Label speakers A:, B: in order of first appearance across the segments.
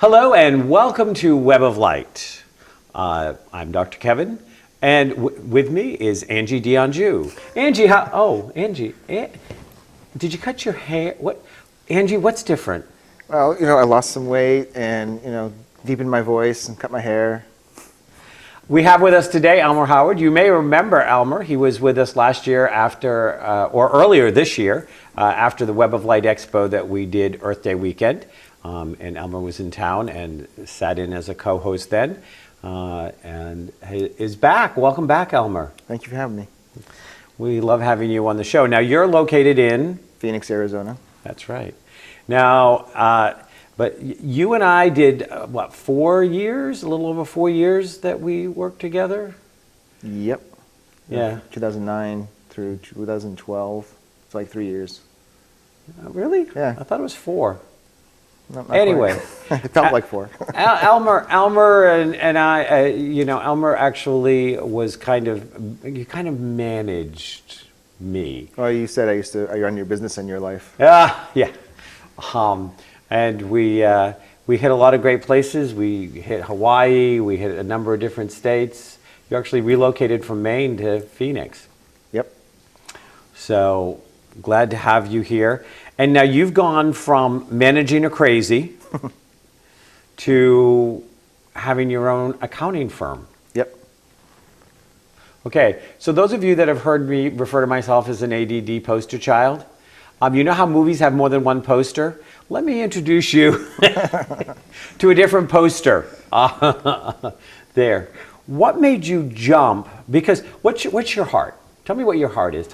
A: Hello and welcome to Web of Light. I'm Dr. Kevin, and with me is Angie D'Anjou. Angie, Angie, did you cut your hair? Angie, what's different?
B: Well, I lost some weight and, deepened my voice and cut my hair.
A: We have with us today Elmer Howard. You may remember Elmer. He was with us last year or earlier this year, after the Web of Light Expo that we did Earth Day weekend. And Elmer was in town and sat in as a co-host then, and is back. Welcome back, Elmer.
B: Thank you for having me.
A: We love having you on the show. Now, you're located in?
B: Phoenix, Arizona.
A: That's right. Now, but you and I did, 4 years, a little over 4 years that we worked together?
B: Yep.
A: Yeah.
B: 2009 through 2012. It's like 3 years.
A: Really?
B: Yeah.
A: I thought it was 4.
B: Not
A: anyway,
B: it felt like 4.
A: Elmer and I, Elmer actually was kind of managed me.
B: Well, you said I run your business and your life.
A: Yeah. And we hit a lot of great places. We hit Hawaii. We hit a number of different states. You actually relocated from Maine to Phoenix.
B: Yep.
A: So glad to have you here. And now you've gone from managing a crazy to having your own accounting firm.
B: Yep.
A: Okay, so those of you that have heard me refer to myself as an ADD poster child, you know how movies have more than one poster? Let me introduce you to a different poster. There. What made you jump? Because what's your heart? Tell me what your heart is.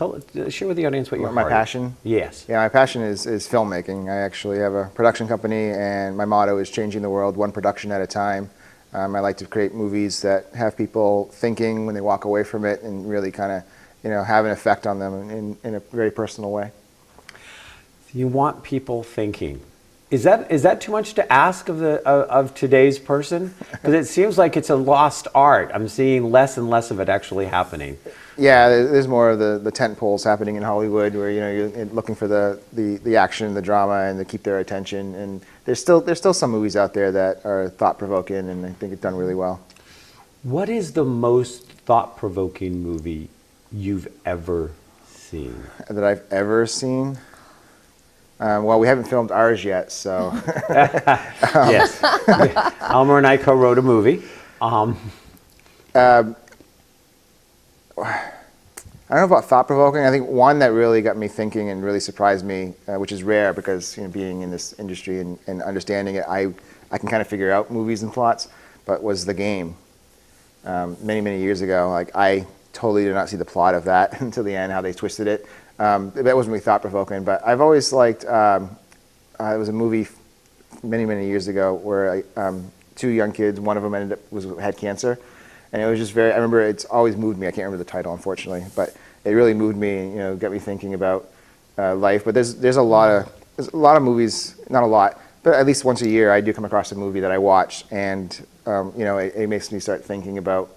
A: Share with the audience what your heart is.
B: My passion?
A: Yes.
B: Yeah, my passion is filmmaking. I actually have a production company, and my motto is changing the world one production at a time. I like to create movies that have people thinking when they walk away from it and really kind of, have an effect on them in a very personal way.
A: You want people thinking. Is that too much to ask of today's person? Because it seems like it's a lost art. I'm seeing less and less of it actually happening.
B: Yeah, there's more of the tent poles happening in Hollywood where you're looking for the action, the drama, and to keep their attention. And there's still some movies out there that are thought-provoking, and I think it's done really well.
A: What is the most thought-provoking movie you've ever seen?
B: That I've ever seen? Well, we haven't filmed ours yet, so.
A: Yes. Elmer and I co-wrote a movie.
B: I don't know about thought-provoking. I think one that really got me thinking and really surprised me, which is rare because being in this industry and understanding it, I can kind of figure out movies and plots, but was The Game. Many years ago, I totally did not see the plot of that until the end, how they twisted it. That wasn't really thought-provoking, but I've always liked, it was a movie many years ago where 2 young kids, one of them had cancer. And it was just I remember it's always moved me. I can't remember the title, unfortunately, but it really moved me, got me thinking about life. But there's a lot of movies, not a lot, but at least once a year I do come across a movie that I watch, and it makes me start thinking about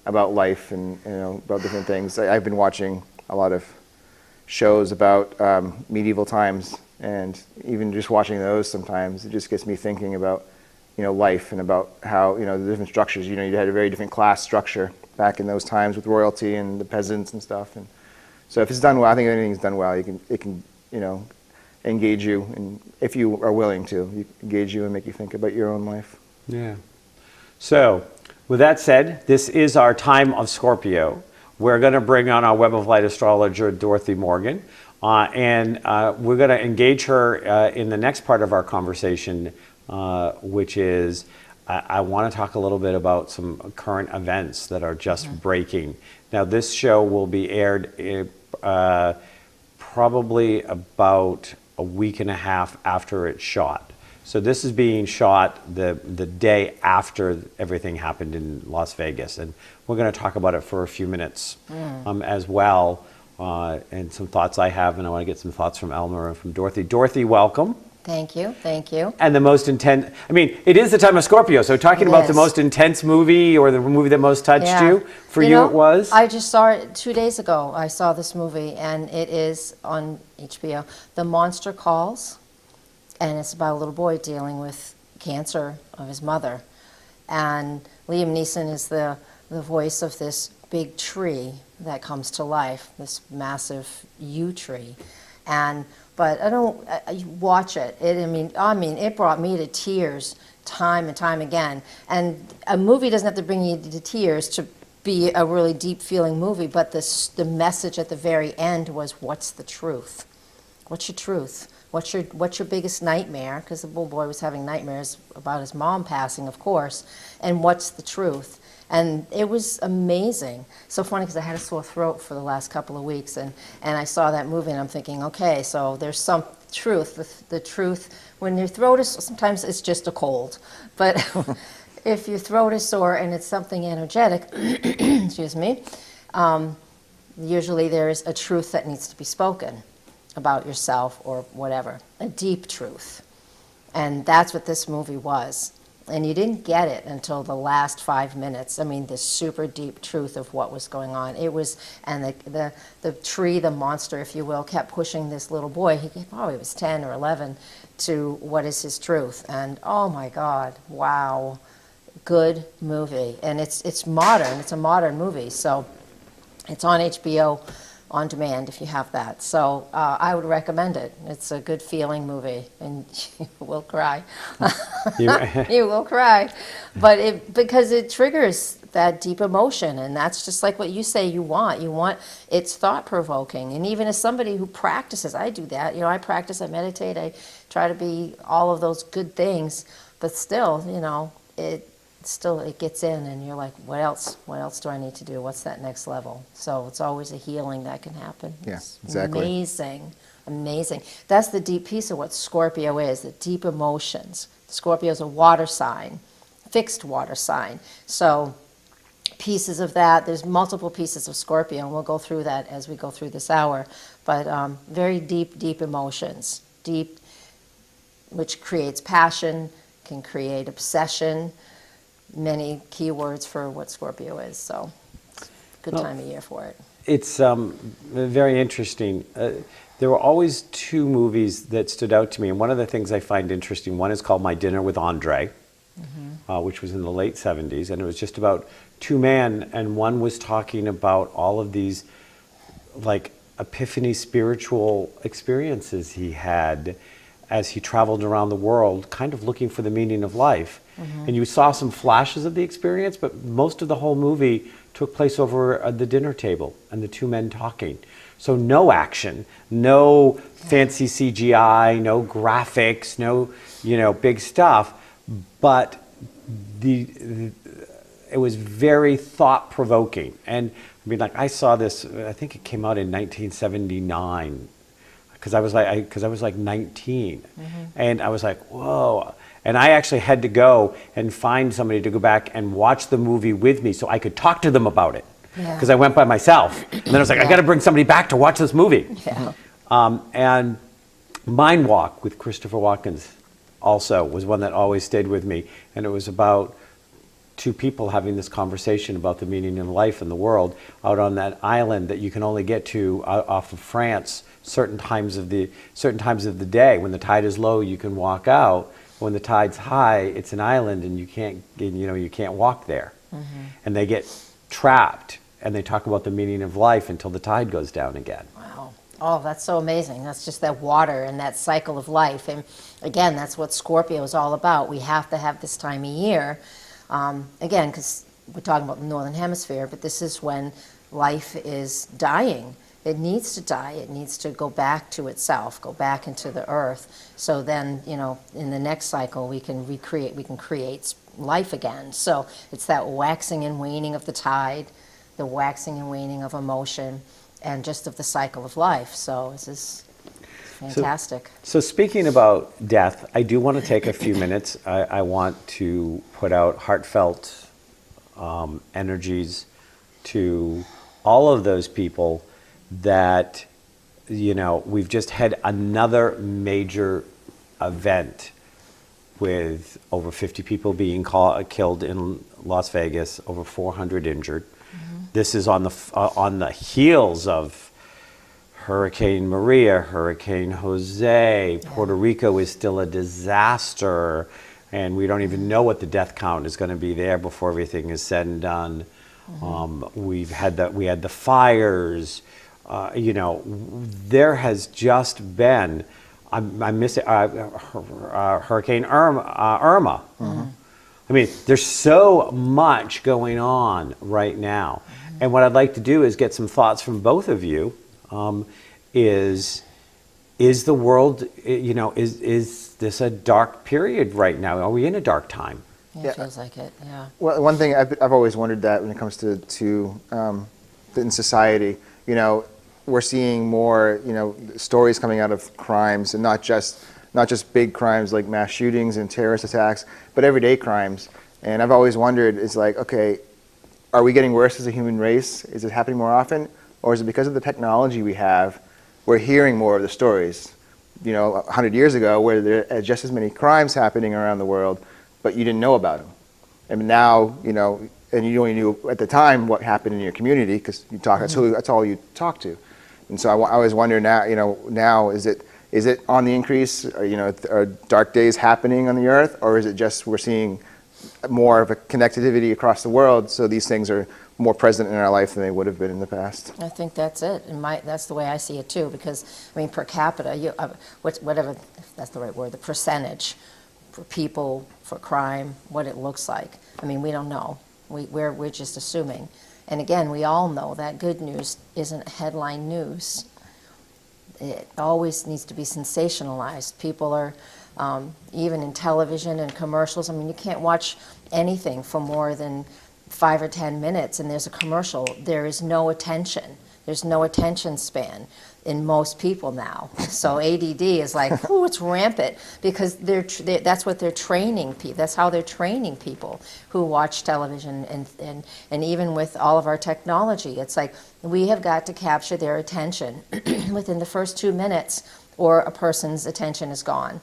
B: life and about different things. I've been watching a lot of shows about medieval times, and even just watching those sometimes, it just gets me thinking about life and about how, the different structures. You had a very different class structure back in those times with royalty and the peasants and stuff. And so if it's done well, I think if anything's done well, it can engage you, and if you are willing to, engage you and make you think about your own life.
A: Yeah. So, with that said, this is our time of Scorpio. We're going to bring on our Web of Light astrologer, Dorothy Morgan, and we're going to engage her in the next part of our conversation, which is I want to talk a little bit about some current events that are just breaking. Now, this show will be aired probably about a week and a half after it's shot. So this is being shot the day after everything happened in Las Vegas, and we're going to talk about it for a few minutes as well, and some thoughts I have, and I want to get some thoughts from Elmer and from Dorothy. Dorothy, welcome.
C: Thank you, thank you.
A: And the most intense, it is the time of Scorpio, so talking about the most intense movie or the movie that most touched you, for you it was?
C: I just saw it 2 days ago. I saw this movie, and it is on HBO, The Monster Calls, and it's about a little boy dealing with cancer of his mother. And Liam Neeson is the voice of this big tree that comes to life, this massive yew tree. But you watch it. I mean, it brought me to tears time and time again. And a movie doesn't have to bring you to tears to be a really deep feeling movie, but the message at the very end was, what's the truth? What's your truth? What's your biggest nightmare? Because the little boy was having nightmares about his mom passing, of course. And what's the truth? And it was amazing. So funny, because I had a sore throat for the last couple of weeks, and I saw that movie, and I'm thinking, okay, so there's some truth. The truth, when your throat is, sometimes it's just a cold, but if your throat is sore and it's something energetic, excuse me, usually there is a truth that needs to be spoken about yourself or whatever, a deep truth. And that's what this movie was. And you didn't get it until the last 5 minutes. I mean, this super deep truth of what was going on. It was, and the tree, the monster, if you will, kept pushing this little boy, he probably was 10 or 11, to what is his truth. And oh my God, wow, good movie. And it's modern, it's a modern movie. So it's on HBO on demand if you have that. So I would recommend it. It's a good feeling movie, and you will cry. You will cry, but because it triggers that deep emotion, and that's just like what you say you want. It's thought provoking, and even as somebody who practices, I do that. I practice, I meditate, I try to be all of those good things, but still, it gets in, and you're like, what else do I need to do? What's that next level? So it's always a healing that can happen.
B: Yeah,
C: It's
B: exactly.
C: amazing. That's the deep piece of what Scorpio is, the deep emotions. Scorpio is a water sign, fixed water sign. So pieces of that, there's multiple pieces of Scorpio, and we'll go through that as we go through this hour. But very deep emotions, deep, which creates passion, can create obsession, many keywords for what Scorpio is. So good time of year for it.
A: It's very interesting. There were always two movies that stood out to me, and one of the things I find interesting, one is called My Dinner with Andre, which was in the late 70s, and it was just about two men, and one was talking about all of these like epiphany spiritual experiences he had as he traveled around the world, kind of looking for the meaning of life. And you saw some flashes of the experience, but most of the whole movie took place over the dinner table and the two men talking. So no action, no fancy CGI, no graphics, no big stuff, but it was very thought-provoking. And I mean, like, I saw this, I think it came out in 1979, because I was like 19, and I was like, whoa. And I actually had to go and find somebody to go back and watch the movie with me so I could talk to them about it, because I went by myself. And then I was like, I got to bring somebody back to watch this movie. And Mind Walk with Christopher Walken also was one that always stayed with me, and it was about two people having this conversation about the meaning of life in the world out on that island that you can only get to off of France certain times of the day. When the tide is low, you can walk out. When the tide's high, it's an island, and you can't walk there. And they get trapped, and they talk about the meaning of life until the tide goes down again.
C: Wow. Oh, that's so amazing. That's just that water and that cycle of life. And again, that's what Scorpio is all about. We have to have this time of year. Again, because we're talking about the Northern Hemisphere, but this is when life is dying. It needs to die. It needs to go back to itself, go back into the earth. So then, in the next cycle, we can create life again. So it's that waxing and waning of the tide, the waxing and waning of emotion, and just of the cycle of life. So this is fantastic.
A: So speaking about death, I do want to take a few minutes. I want to put out heartfelt energies to all of those people that, we've just had another major event with over 50 people being killed in Las Vegas, over 400 injured. This is on the heels of Hurricane Maria, Hurricane Jose. Puerto Rico is still a disaster. and we don't even know what the death count is going to be there before everything is said and done. We had the fires. There has just been. I'm missing Hurricane Irma. I mean, there's so much going on right now, and what I'd like to do is get some thoughts from both of you. Is the world? Is this a dark period right now? Are we in a dark time?
C: Yeah, it feels like it. Yeah.
B: Well, one thing I've always wondered that when it comes to in society, we're seeing more, stories coming out of crimes, and not just big crimes like mass shootings and terrorist attacks, but everyday crimes. And I've always wondered, it's like, okay, are we getting worse as a human race? Is it happening more often? Or is it because of the technology we have, we're hearing more of the stories? 100 years ago, where there are just as many crimes happening around the world, but you didn't know about them. And now, and you only knew at the time what happened in your community, because you talk, that's all you talk to. And so I always wonder now, now is it on the increase? Are dark days happening on the earth, or is it just we're seeing more of a connectivity across the world, so these things are more present in our life than they would have been in the past?
C: I think that's it, and that's the way I see it too. Because I mean, per capita, whatever, if that's the right word, the percentage for people, for crime, what it looks like. I mean, we don't know. We're just assuming. And again, we all know that good news isn't headline news. It always needs to be sensationalized. People are, even in television and commercials, I mean, you can't watch anything for more than 5 or 10 minutes and there's a commercial. There is no attention. There's no attention span in most people now. So ADD is like, ooh, it's rampant, because that's what they're training people. That's how they're training people who watch television, and even with all of our technology, it's like we have got to capture their attention within the first 2 minutes, or a person's attention is gone.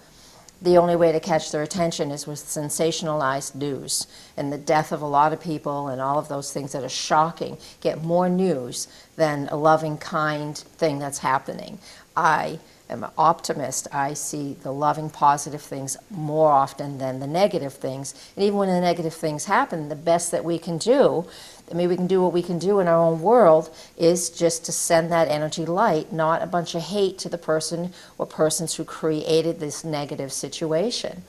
C: The only way to catch their attention is with sensationalized news, and the death of a lot of people and all of those things that are shocking get more news than a loving, kind thing that's happening. I am an optimist. I see the loving, positive things more often than the negative things. And even when the negative things happen, the best that we can do, I mean, we can do what we can do in our own world, is just to send that energy light, not a bunch of hate to the person or persons who created this negative situation.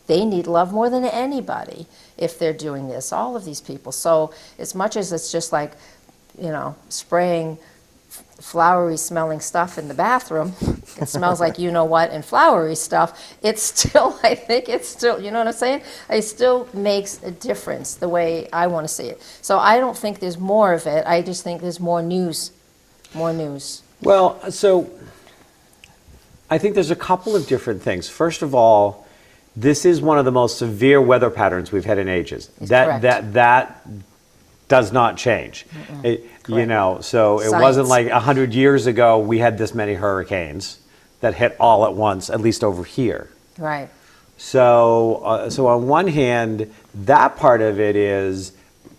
C: They need love more than anybody if they're doing this, all of these people. So as much as it's just like, spraying flowery smelling stuff in the bathroom, it smells like and flowery stuff, it's still, I think it's still, you know what I'm saying? It still makes a difference the way I want to see it. So I don't think there's more of it. I just think there's more news. More news.
A: Well, so I think there's a couple of different things. First of all, this is one of the most severe weather patterns we've had in ages. That does not change. So it wasn't like 100 years ago we had this many hurricanes that hit all at once, at least over here.
C: Right.
A: So on one hand, that part of it is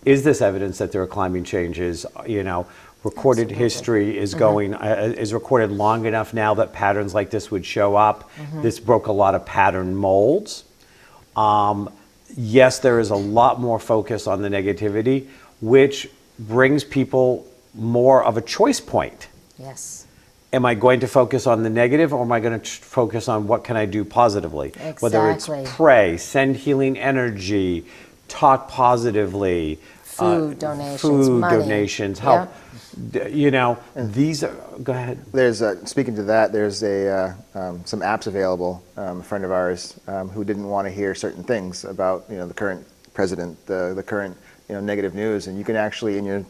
A: this evidence that there are climate changes? Recorded history is is recorded long enough now that patterns like this would show up. This broke a lot of pattern molds. Yes, there is a lot more focus on the negativity, which brings people more of a choice point.
C: Yes.
A: Am I going to focus on the negative, or am I going to focus on what can I do positively?
C: Exactly.
A: Whether it's pray, send healing energy, talk positively,
C: food donations,
A: food
C: money.
A: Donations, help. Yep. These are. Go ahead.
B: There's speaking to that. There's some apps available. A friend of ours who didn't want to hear certain things about the current president, the current negative news, and you can actually in your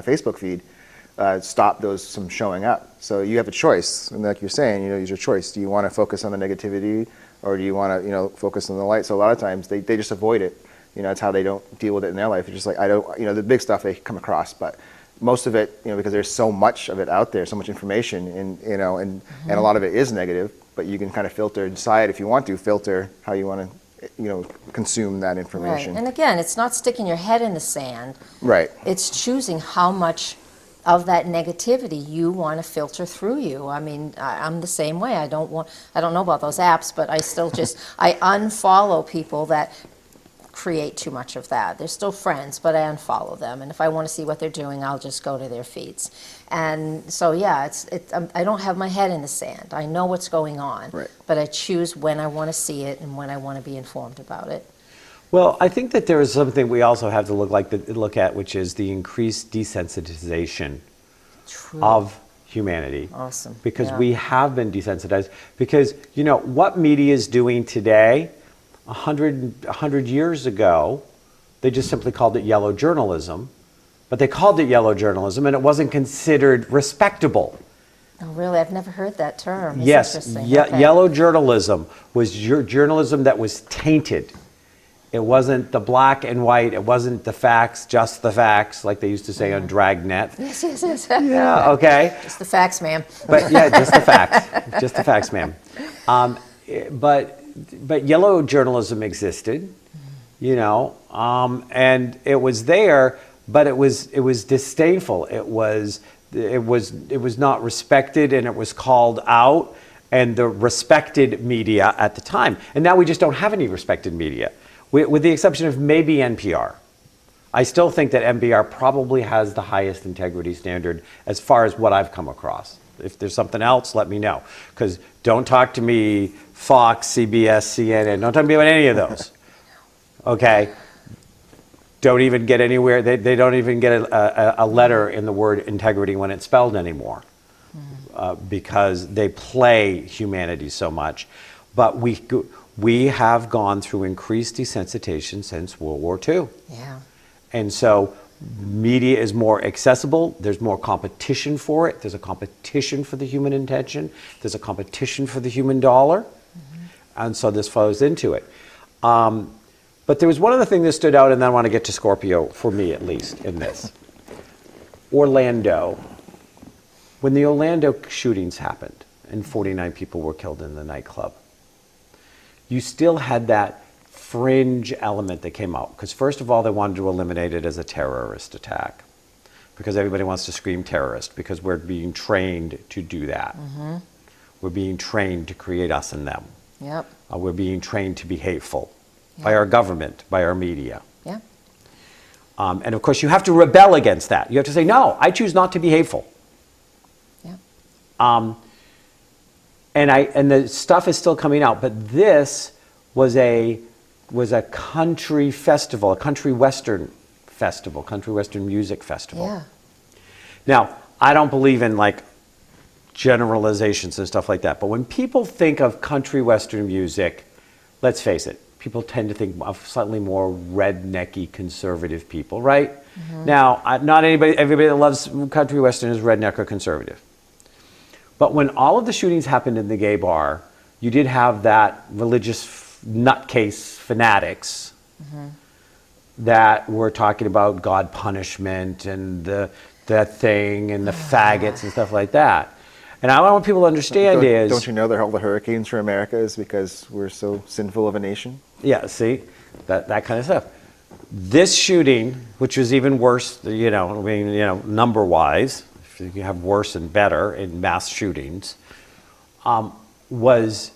B: Facebook feed stop those from showing up. So you have a choice, and like you're saying, use your choice. Do you want to focus on the negativity, or do you want to focus on the light? So a lot of times they just avoid it. It's how they don't deal with it in their life. It's just like, I don't, the big stuff they come across, but most of it, because there's so much of it out there, so much information, and and a lot of it is negative. But you can kind of filter, decide if you want to filter how you want to, consume that information.
C: Right. And again, it's not sticking your head in the sand.
B: Right.
C: It's choosing how much of that negativity, you want to filter through you. I mean, I'm the same way. I don't know about those apps, but I still just, I unfollow people that create too much of that. They're still friends, but I unfollow them. And if I want to see what they're doing, I'll just go to their feeds. And so, yeah, I don't have my head in the sand. I know what's going on,
B: Right.
C: but I choose when I want to see it and when I want to be informed about it.
A: Well, I think that there is something we also have to look at, which is the increased desensitization
C: True.
A: of humanity.
C: Awesome.
A: Because
C: Yeah.
A: we have been desensitized. Because, you know, what media is doing today, 100 years ago, they just simply called it yellow journalism. But they called it yellow journalism, and it wasn't considered respectable.
C: Oh, really? I've never heard that term. It's
A: Yes,
C: interesting. Okay.
A: yellow journalism was journalism that was tainted. It wasn't the black and white. It wasn't the facts, just the facts, like they used to say on Dragnet.
C: Yes, yes, yes.
A: Yeah, okay.
C: Just the facts, ma'am.
A: But yeah, just the facts. Just the facts, ma'am. But yellow journalism existed, you know, and it was there, but it was disdainful. It was not respected, and it was called out, and the respected media at the time. And now we just don't have any respected media, with the exception of maybe NPR. I still think that NPR probably has the highest integrity standard as far as what I've come across. If there's something else, let me know. Because don't talk to me, Fox, CBS, CNN. Don't talk to me about any of those. Okay? Don't even get anywhere. They don't even get a letter in the word integrity when it's spelled anymore. Because they play humanity so much. But we have gone through increased desensitization since World War II.
C: Yeah.
A: And so media is more accessible. There's more competition for it. There's a competition for the human intention. There's a competition for the human dollar. And so this flows into it. But there was one other thing that stood out, and then I want to get to Scorpio, for me at least, in this. Orlando. When the Orlando shootings happened, and 49 people were killed in the nightclub, you still had that fringe element that came out. Because first of all, they wanted to eliminate it as a terrorist attack. Because everybody wants to scream terrorist, because we're being trained to do that. We're being trained to create us and them.
C: Yep.
A: We're being trained to be hateful by our government, by our media.
C: Yeah.
A: And of course, you have to rebel against that. You have to say, no, I choose not to be hateful.
C: Yeah.
A: And the stuff is still coming out, but this was a country festival, a country western festival, country western music festival.
C: Yeah.
A: Now, I don't believe in like generalizations and stuff like that, but when people think of country western music, let's face it, people tend to think of slightly more rednecky conservative people, right? Now, not everybody that loves country western is redneck or conservative. But when all of the shootings happened in the gay bar, you did have that religious nutcase fanatics that were talking about God punishment and that thing and the faggots and stuff like that. And I want people to understand
B: Don't you know that all the hurricanes for America is because we're so sinful of a nation?
A: Yeah, see, that kind of stuff. This shooting, which was even worse, number-wise, if you have worse and better in mass shootings, was,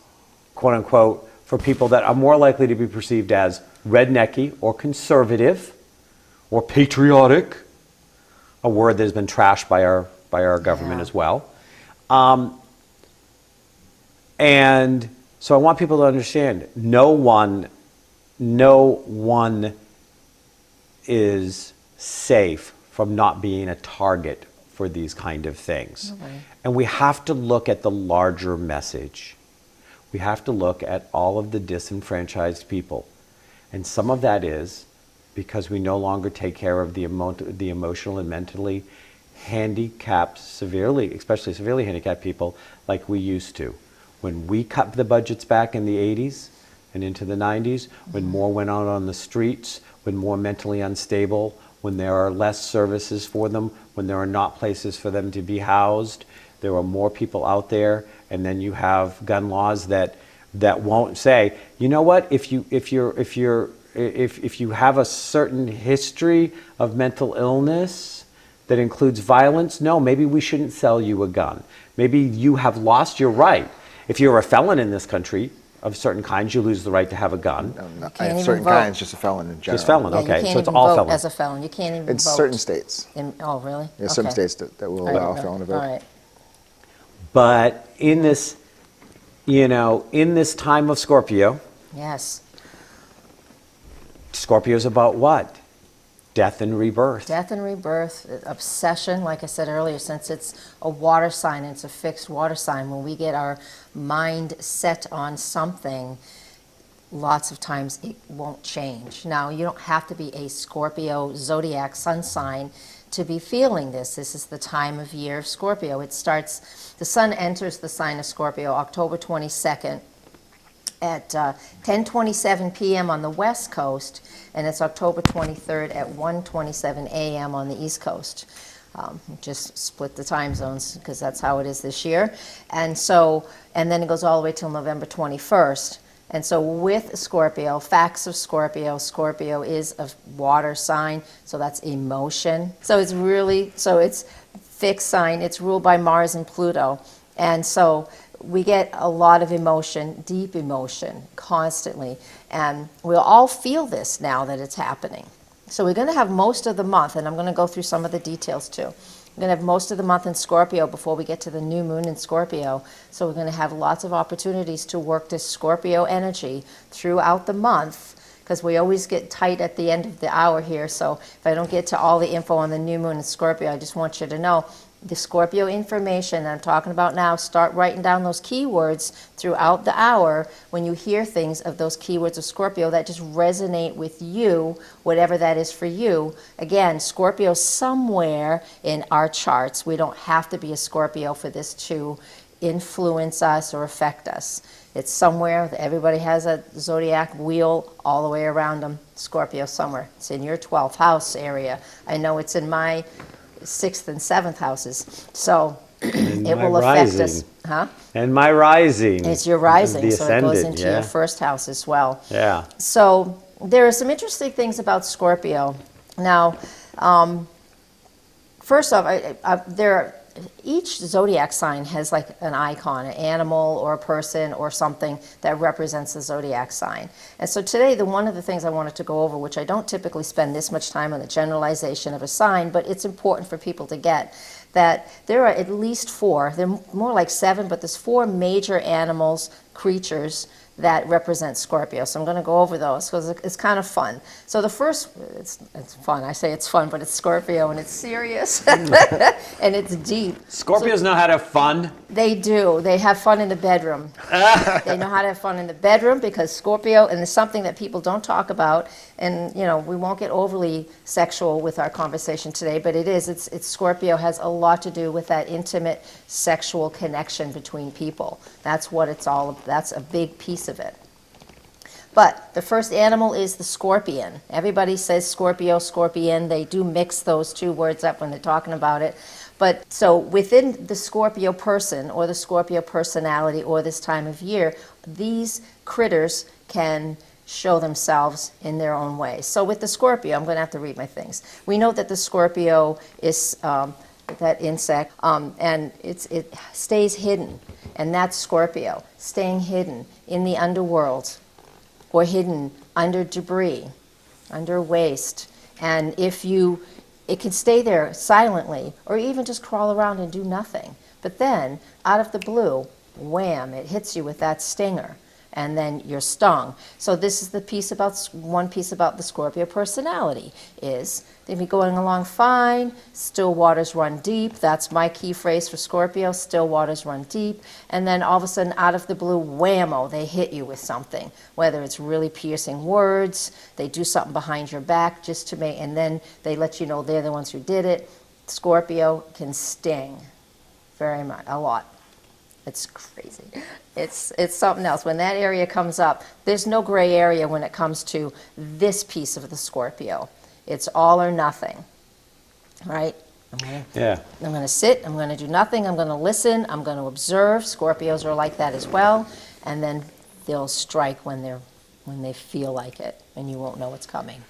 A: quote unquote, for people that are more likely to be perceived as rednecky or conservative or patriotic, a word that has been trashed by our government as well. And so I want people to understand, no one is safe from not being a target for these kind of things.
C: Okay.
A: And we have to look at the larger message. We have to look at all of the disenfranchised people. And some of that is because we no longer take care of the emotional and mentally handicapped, especially severely handicapped people like we used to. When we cut the budgets back in the 80s and into the 90s, when more went out on the streets, when more mentally unstable, when there are less services for them, when there are not places for them to be housed, there are more people out there, and then you have gun laws that won't say, you know what, if you have a certain history of mental illness, that includes violence, no, maybe we shouldn't sell you a gun. Maybe you have lost your right. If you're a felon in this country of certain kinds, you lose the right to have a gun.
B: No,
C: can't even
B: certain
C: vote.
B: kinds, just a felon in general.
A: Just felon,
C: Yeah,
A: okay.
C: you can't
A: So it's
C: even
A: all
C: vote
A: felon.
C: as a felon. You can't even
B: In
C: vote.
B: certain states.
C: Oh, really?
B: There's some
C: Okay.
B: states that will
C: I
B: allow
C: don't
B: a
C: know.
B: felon to vote.
C: All right.
A: But in this, in this time of Scorpio,
C: Yes.
A: Scorpio's about what? Death and rebirth.
C: Death and rebirth, obsession, like I said earlier, since it's a water sign, it's a fixed water sign, when we get our mind set on something, lots of times it won't change. Now, you don't have to be a Scorpio zodiac sun sign to be feeling this. This is the time of year of Scorpio. It starts, the sun enters the sign of Scorpio October 22nd at 10:27 p.m. on the west coast, and it's October 23rd at 1:27 a.m. on the east coast. Just split the time zones because that's how it is this year. And so, and then it goes all the way till November 21st. And so with Scorpio, facts of Scorpio, Scorpio is a water sign, so that's emotion. So it's really, so it's fixed sign, it's ruled by Mars and Pluto. And so we get a lot of emotion, deep emotion, constantly. And we'll all feel this now that it's happening. So we're going to have most of the month, and I'm going to go through some of the details too. We're going to have most of the month in Scorpio before we get to the new moon in Scorpio. So we're going to have lots of opportunities to work this Scorpio energy throughout the month, because we always get tight at the end of the hour here. So if I don't get to all the info on the new moon in Scorpio, I just want you to know the Scorpio information that I'm talking about now. Start writing down those keywords throughout the hour when you hear things of those keywords of Scorpio that just resonate with you, whatever that is for you. Again, Scorpio somewhere in our charts. We don't have to be a Scorpio for this to influence us or affect us. It's somewhere. Everybody has a zodiac wheel all the way around them. Scorpio somewhere. It's in your 12th house area. I know it's in my 6th and 7th houses, so it will affect us. Huh?
A: And my rising.
C: It's your rising,
A: The
C: so it goes
A: ascendant,
C: into
A: yeah.
C: your first house as well.
A: Yeah.
C: So there are some interesting things about Scorpio. Now, first off, each zodiac sign has like an icon, an animal or a person or something that represents the zodiac sign. And so today, one of the things I wanted to go over, which I don't typically spend this much time on the generalization of a sign, but it's important for people to get, that there are at least 4, they're more like 7, but there's 4 major animals, creatures, that represent Scorpio. So I'm going to go over those because it's kind of fun. So the first, it's fun. I say it's fun, but it's Scorpio and it's serious and it's deep.
A: Scorpios know how to have fun.
C: They do. They have fun in the bedroom. They know how to have fun in the bedroom because Scorpio, and it's something that people don't talk about, and we won't get overly sexual with our conversation today, but it's Scorpio has a lot to do with that intimate sexual connection between people. That's what it's all, that's a big piece of it. But the first animal is the scorpion. Everybody says Scorpio, scorpion. They do mix those two words up when they're talking about it. But so within the Scorpio person or the Scorpio personality or this time of year, these critters can show themselves in their own way. So with the Scorpio, I'm going to have to read my things. We know that the Scorpio is that insect, and it stays hidden. And that's Scorpio, staying hidden in the underworld or hidden under debris, under waste. And it can stay there silently or even just crawl around and do nothing. But then, out of the blue, wham, it hits you with that stinger. And then you're stung. So this is one piece about the Scorpio personality is they'd be going along fine, still waters run deep. That's my key phrase for Scorpio, still waters run deep. And then all of a sudden, out of the blue, whammo, they hit you with something. Whether it's really piercing words, they do something behind your back just to make, and then they let you know they're the ones who did it. Scorpio can sting very much, a lot. It's crazy. It's something else. When that area comes up, there's no gray area when it comes to this piece of the Scorpio. It's all or nothing, right? I'm going to sit, I'm going to do nothing, I'm going to listen, I'm going to observe. Scorpios are like that as well. And then they'll strike when they feel like it, and you won't know it's coming.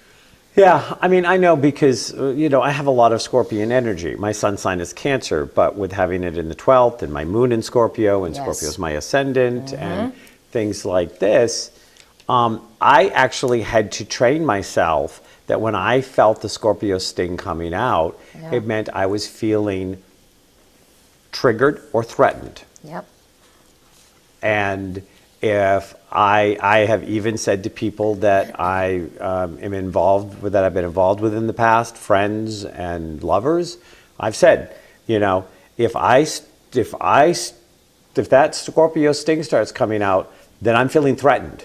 A: Yeah, I mean, I know because, I have a lot of Scorpion energy. My sun sign is Cancer, but with having it in the 12th and my moon in Scorpio, and
C: Yes.
A: Scorpio is my ascendant, and things like this, I actually had to train myself that when I felt the Scorpio sting coming out,
C: Yeah.
A: it meant I was feeling triggered or threatened.
C: Yep.
A: And if I have even said to people that I am involved with, that I've been involved with in the past, friends and lovers, I've said, if that Scorpio sting starts coming out, then I'm feeling threatened.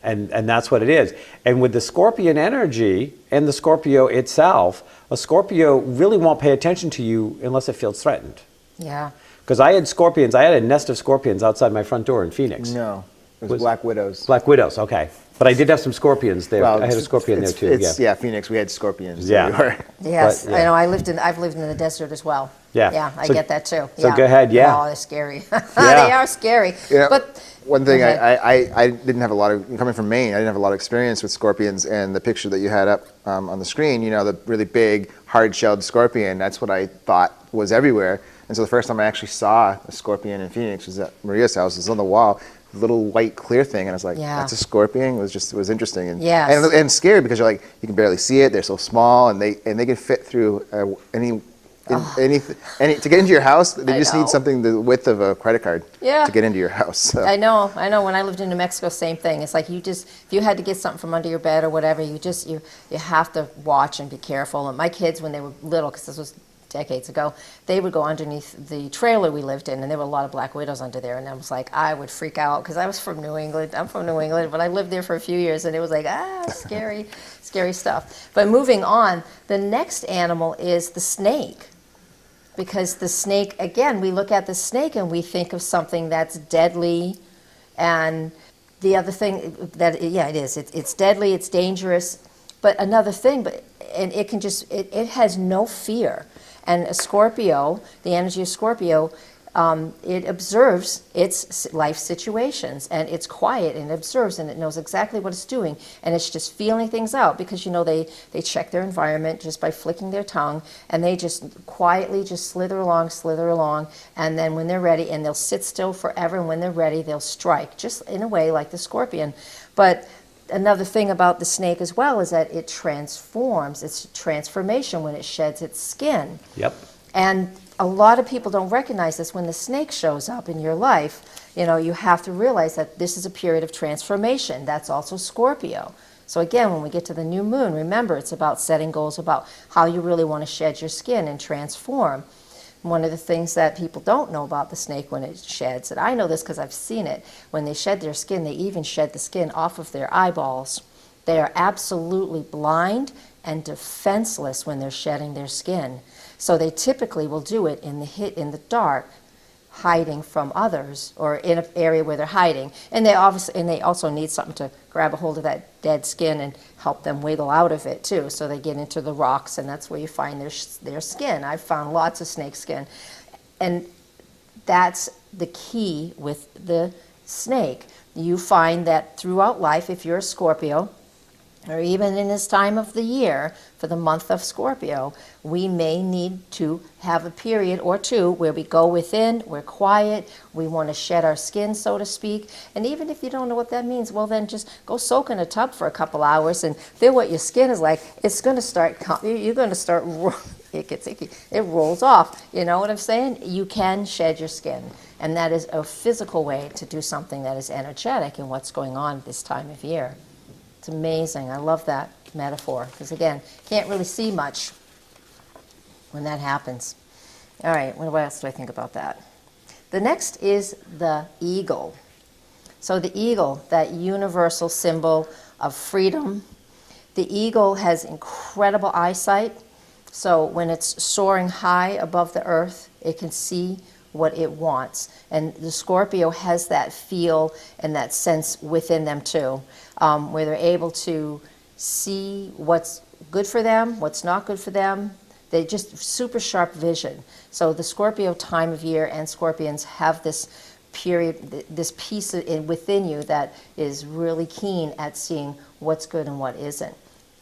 A: And that's what it is. And with the Scorpion energy and the Scorpio itself, a Scorpio really won't pay attention to you unless it feels threatened.
C: Yeah.
A: Because I had scorpions, I had a nest of scorpions outside my front door in Phoenix.
B: No, it was black widows.
A: Black widows, okay. But I did have some scorpions there. I had a scorpion there too.
B: Yeah, Phoenix. We had scorpions.
A: Yeah.
C: Yes,
A: But, yeah.
C: I know. I've lived in the desert as well.
A: Yeah.
C: Yeah, I
A: So-
C: get that too.
A: so
C: Yeah.
A: go ahead, yeah.
C: Oh, they're scary.
A: Yeah.
C: They are scary. But
B: One thing
C: Go ahead.
B: I didn't have a lot of, coming from Maine, I didn't have a lot of experience with scorpions, and the picture that you had up on the screen, the really big, hard-shelled scorpion, that's what I thought was everywhere. And so the first time I actually saw a scorpion in Phoenix was at Maria's house. It was on the wall, a little white clear thing, and I was like,
C: Yeah.
B: that's a scorpion? It was interesting. And,
C: Yes.
B: and scary because you can barely see it, they're so small, and they can fit through any to get into your house, they
C: I
B: just
C: know.
B: need something the width of a credit card
C: Yeah.
B: to get into your house. So.
C: I know. When I lived in New Mexico, same thing. It's like if you had to get something from under your bed or whatever, you have to watch and be careful. And my kids, when they were little, because this was decades ago, they would go underneath the trailer we lived in, and there were a lot of black widows under there. And I was like, I would freak out because I was from New England. I'm from New England, but I lived there for a few years, and it was like, scary, scary stuff. But moving on, the next animal is the snake. Because the snake, again, we look at the snake and we think of something that's deadly. And the other thing it is. It's deadly, it's dangerous. But another thing, and it can it has no fear. And a Scorpio, the energy of Scorpio, it observes its life situations, and it's quiet and it observes, and it knows exactly what it's doing, and it's just feeling things out because they check their environment just by flicking their tongue, and they just quietly just slither along, and then when they're ready, and they'll sit still forever, and when they're ready, they'll strike, just in a way like the scorpion. But another thing about the snake as well is that it transforms. It's transformation when it sheds its skin.
A: Yep.
C: And a lot of people don't recognize this. When the snake shows up in your life, you have to realize that this is a period of transformation. That's also Scorpio. So again, when we get to the new moon, remember, it's about setting goals about how you really want to shed your skin and transform. One of the things that people don't know about the snake when it sheds, and I know this because I've seen it, when they shed their skin, they even shed the skin off of their eyeballs. They are absolutely blind and defenseless when they're shedding their skin. So they typically will do it in the dark, hiding from others, or in an area where they're hiding. And they also need something to grab a hold of that dead skin and help them wiggle out of it too. So they get into the rocks, and that's where you find their skin. I've found lots of snake skin, and that's the key with the snake. You find that throughout life, if you're a Scorpio, or even in this time of the year, for the month of Scorpio, we may need to have a period or two where we go within, we're quiet, we want to shed our skin, so to speak. And even if you don't know what that means, well, then just go soak in a tub for a couple hours and feel what your skin is like. It's going to start, you're going to start, it gets icky, it rolls off. You know what I'm saying? You can shed your skin. And that is a physical way to do something that is energetic in what's going on this time of year. It's amazing. I love that metaphor because, again, can't really see much when that happens. All right, what else do I think about that? The next is the eagle. So the eagle, that universal symbol of freedom. The eagle has incredible eyesight. So when it's soaring high above the earth, it can see what it wants. And the Scorpio has that feel and that sense within them too, where they're able to see what's good for them, what's not good for them. They just super sharp vision. So the Scorpio time of year and Scorpions have this period, this piece within you that is really keen at seeing what's good and what isn't.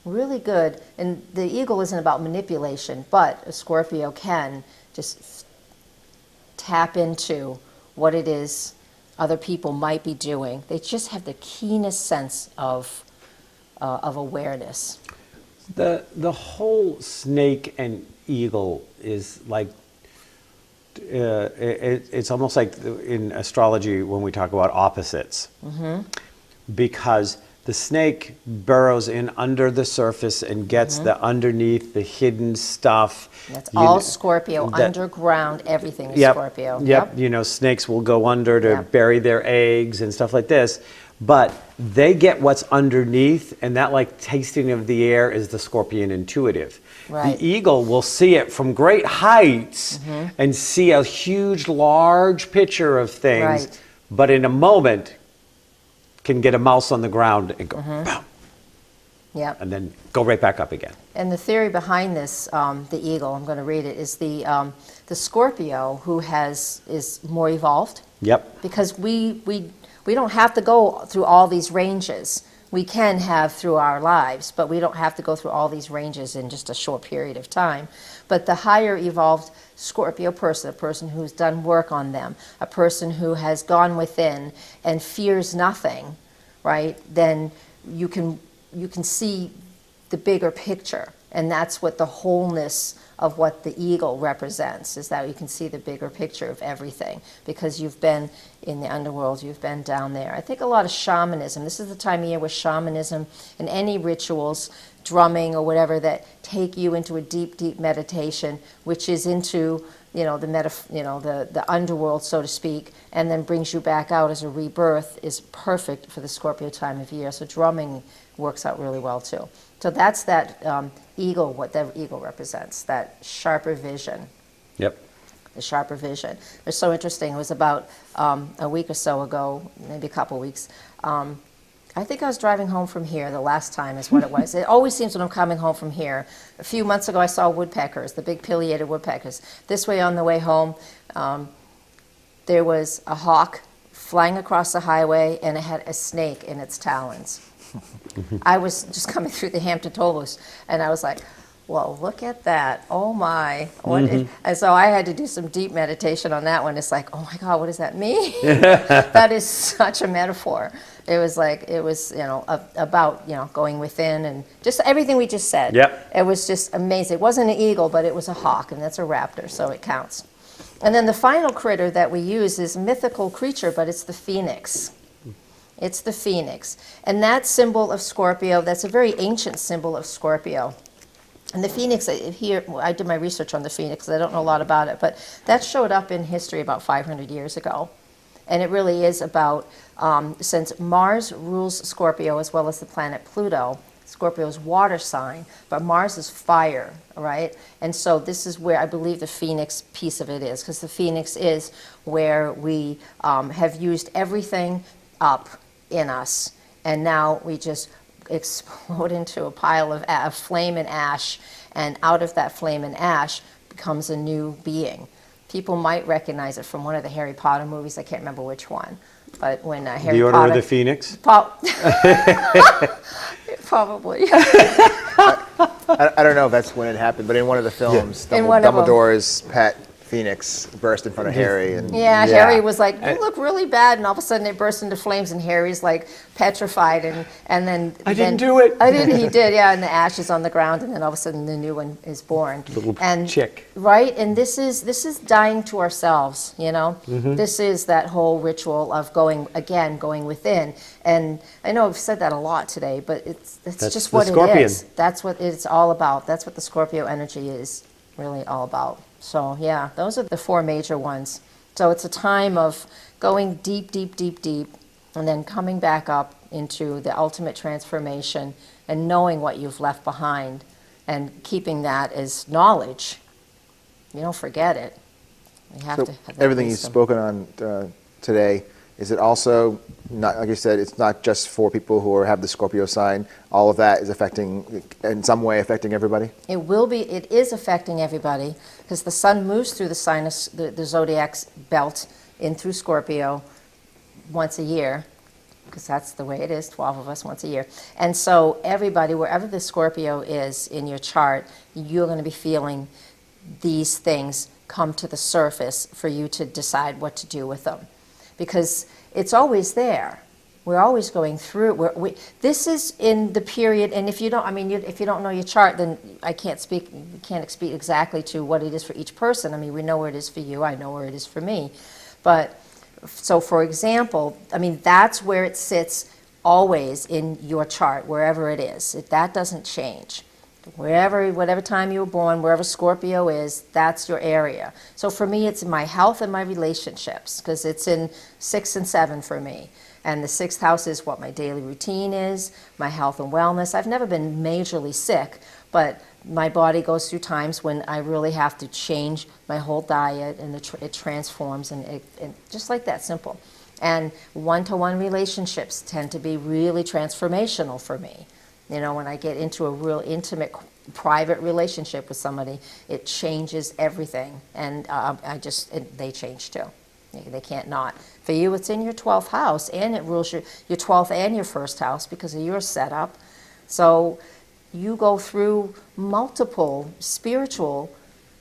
C: really good. And the eagle isn't about manipulation, but a Scorpio can just tap into what it is other people might be doing. They just have the keenest sense of awareness.
A: The whole snake and eagle is like, it's almost like in astrology when we talk about opposites. Because the snake burrows in under the surface and gets the underneath, the hidden stuff.
C: That's all Scorpio, underground, everything is Scorpio.
A: Yep, you know, snakes will go under to bury their eggs and stuff like this. But they get what's underneath, and that like tasting of the air is the Scorpion intuitive.
C: Right.
A: The eagle will see it from great heights and see a huge, large picture of things,
C: Right.
A: but in a moment can get a mouse on the ground and go, boom,
C: Yep.
A: and then go right back up again.
C: And the theory behind this, the eagle, I'm going to read it, is the Scorpio who is more evolved.
A: Yep.
C: Because we don't have to go through all these ranges. We can have through our lives, but we don't have to go through all these ranges in just a short period of time. But the higher evolved Scorpio person, a person who's done work on them, a person who has gone within and fears nothing, right? Then you can see the bigger picture. And that's what the wholeness of what the eagle represents, is that you can see the bigger picture of everything because you've been in the underworld, you've been down there. I think a lot of shamanism, this is the time of year where shamanism and any rituals, drumming or whatever, that take you into a deep, deep meditation, which is into, you know, the underworld, so to speak, and then brings you back out as a rebirth, is perfect for the Scorpio time of year. So drumming works out really well too. So that's that eagle, what the eagle represents, that sharper vision.
A: Yep.
C: The sharper vision. It was so interesting. It was about a week or so ago, maybe a couple weeks. I think I was driving home from here the last time is what it was. It always seems when I'm coming home from here. A few months ago I saw woodpeckers, the big pileated woodpeckers. This way on the way home, there was a hawk flying across the highway and it had a snake in its talons. I was just coming through the Hampton Toll Booth, and I was like, well, look at that. Oh, my. And so I had to do some deep meditation on that one. It's like, oh, my God, what does that mean? That is such a metaphor. It was like, you know, about, you know, going within and just everything we just said.
A: Yep.
C: It was just amazing. It wasn't an eagle, but it was a hawk, and that's a raptor, so it counts. And then the final critter that we use is a mythical creature, but it's the phoenix. It's the phoenix. And that symbol of Scorpio, that's a very ancient symbol of Scorpio. And the phoenix, here, I did my research on the phoenix, I don't know a lot about it, but that showed up in history about 500 years ago. And it really is about, since Mars rules Scorpio as well as the planet Pluto, Scorpio's water sign, but Mars is fire, right? And so this is where I believe the phoenix piece of it is, because the phoenix is where we have used everything up in us, and now we just explode into a pile of flame and ash, and out of that flame and ash becomes a new being. People might recognize it from one of the Harry Potter movies. I can't remember which one, but when Harry Potter...
A: The Order of the Phoenix?
C: Probably.
B: I don't know if that's when it happened, but in one of the films,
C: In one of them.
B: Dumbledore's pet Phoenix burst in front of Harry. And
C: Yeah, Harry was like, you look really bad, and all of a sudden it burst into flames, and Harry's like petrified, and then...
A: I didn't do it.
C: He did, yeah, and the ashes on the ground, and then all of a sudden the new one is born.
A: Little
C: and,
A: chick.
C: Right, and this is dying to ourselves, you know? This is that whole ritual of going within. And I know I've said that a lot today, but that's just
A: the
C: what
A: Scorpion.
C: it is. That's what it's all about. That's what the Scorpio energy is really all about. So yeah, those are the four major ones. So it's a time of going deep, deep, deep, deep, and then coming back up into the ultimate transformation and knowing what you've left behind and keeping that as knowledge. You don't forget it. You have to have that
B: everything you've
C: wisdom.
B: spoken on today, is it also, not like you said, it's not just for people who have the Scorpio sign, all of that is affecting, in some way affecting everybody?
C: It is affecting everybody because the sun moves through the sinus, the zodiac's belt in through Scorpio once a year. because that's the way it is, 12 of us once a year. And so everybody, wherever the Scorpio is in your chart, you're going to be feeling these things come to the surface for you to decide what to do with them. Because it's always there. We're always going through. This is in the period, and if you don't, if you don't know your chart, then I can't speak exactly to what it is for each person. I mean, we know where it is for you. I know where it is for me. But so, for example, that's where it sits always in your chart, wherever it is. That doesn't change. Whatever time you were born, wherever Scorpio is, that's your area. So for me, it's my health and my relationships, because it's in 6 and 7 for me. And the 6th house is what my daily routine is, my health and wellness. I've never been majorly sick, but my body goes through times when I really have to change my whole diet, and it transforms, and just like that, simple. And one-to-one relationships tend to be really transformational for me. When I get into a real intimate, private relationship with somebody, it changes everything, and they change too. They can't not. For you, it's in your 12th house, and it rules your 12th and your 1st house because of your setup. So you go through multiple spiritual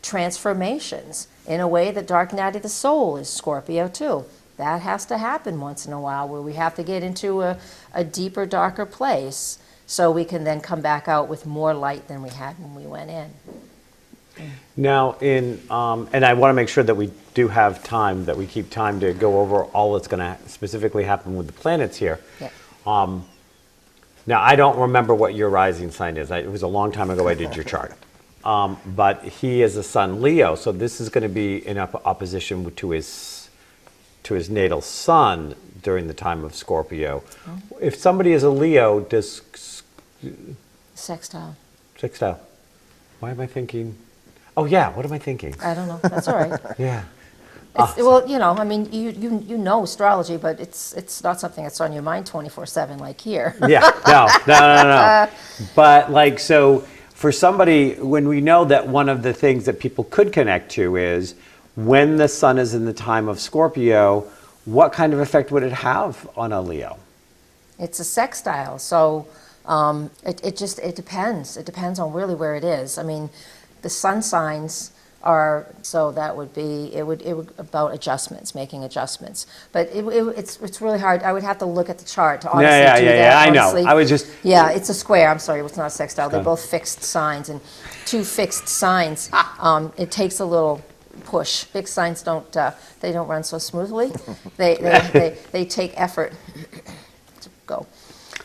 C: transformations in a way that dark night of the soul is Scorpio too. That has to happen once in a while, where we have to get into a deeper, darker place so we can then come back out with more light than we had when we went in.
A: Now, and I want to make sure that we do have time, that we keep time to go over all that's going to specifically happen with the planets here.
C: Yeah.
A: Now, I don't remember what your rising sign is. It was a long time ago I did your chart. But he is a sun Leo, so this is going to be in opposition to his natal sun during the time of Scorpio. Oh. If somebody is a Leo, does...
C: Sextile.
A: Sextile. Why am I thinking... Oh, yeah, what am I thinking?
C: I don't know. That's all right.
A: Yeah.
C: Well, you know astrology, but it's not something that's on your mind 24/7 like here.
A: Yeah, no. But so for somebody, when we know that one of the things that people could connect to is when the sun is in the time of Scorpio, what kind of effect would it have on a Leo?
C: It's a sextile, so it depends. It depends on really where it is. The sun signs are, so that would be, it would about adjustments, making adjustments. But it's really hard. I would have to look at the chart to honestly do that.
A: Yeah,
C: honestly.
A: I know. I was just...
C: Yeah, it's a square. I'm sorry, it's not a sextile. They're both fixed signs, and 2 fixed signs, it takes a little push. Fixed signs don't run so smoothly. They take effort to go.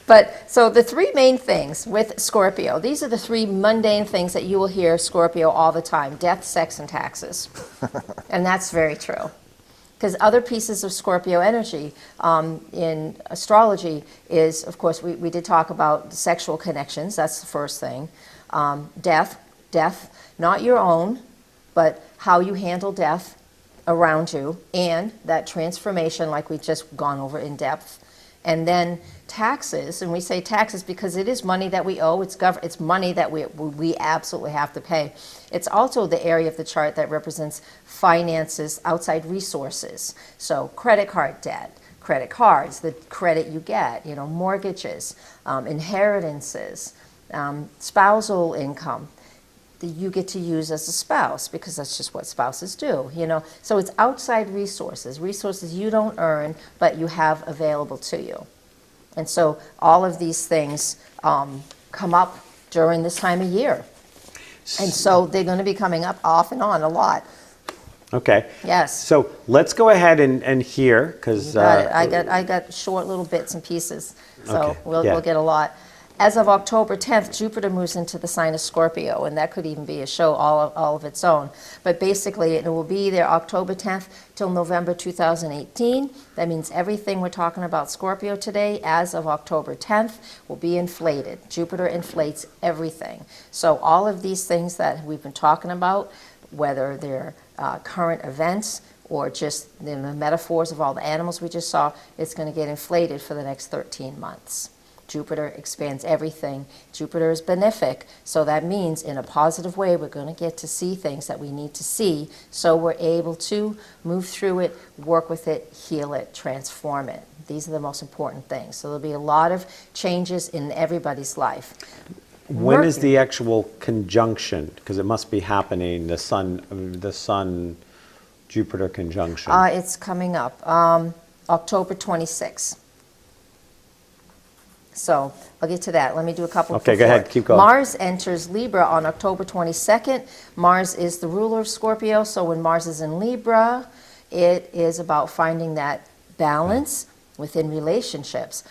C: But so the 3 main things with Scorpio, these are the 3 mundane things that you will hear Scorpio all the time: death, sex, and taxes. And that's very true. Because other pieces of Scorpio energy in astrology is, of course, we did talk about sexual connections. That's the first thing. Death, not your own, but how you handle death around you, and that transformation like we've just gone over in depth. And then taxes, and we say taxes because it is money that we owe. It's money that we absolutely have to pay. It's also the area of the chart that represents finances, outside resources. So credit card debt, credit cards, the credit you get, mortgages, inheritances, spousal income that you get to use as a spouse, because that's just what spouses do, So it's outside resources you don't earn, but you have available to you. And so all of these things come up during this time of year. And so they're going to be coming up off and on a lot.
A: Okay.
C: Yes.
A: So let's go ahead and hear, because...
C: I got short little bits and pieces, so
A: okay.
C: we'll get a lot. As of October 10th, Jupiter moves into the sign of Scorpio, and that could even be a show all of its own. But basically, it will be there October 10th till November 2018. That means everything we're talking about Scorpio today, as of October 10th, will be inflated. Jupiter inflates everything. So all of these things that we've been talking about, whether they're current events or just the metaphors of all the animals we just saw, it's going to get inflated for the next 13 months. Jupiter expands everything. Jupiter is benefic, so that means in a positive way we're going to get to see things that we need to see, so we're able to move through it, work with it, heal it, transform it. These are the most important things. So there'll be a lot of changes in everybody's life.
A: When is the actual conjunction? Because it must be happening, the Sun Jupiter conjunction.
C: It's coming up, October 26th. So I'll get to that. Let me do a couple.
A: Okay, go ahead. Keep going.
C: Mars enters Libra on October 22nd. Mars is the ruler of Scorpio, so when Mars is in Libra, it is about finding that balance within relationships,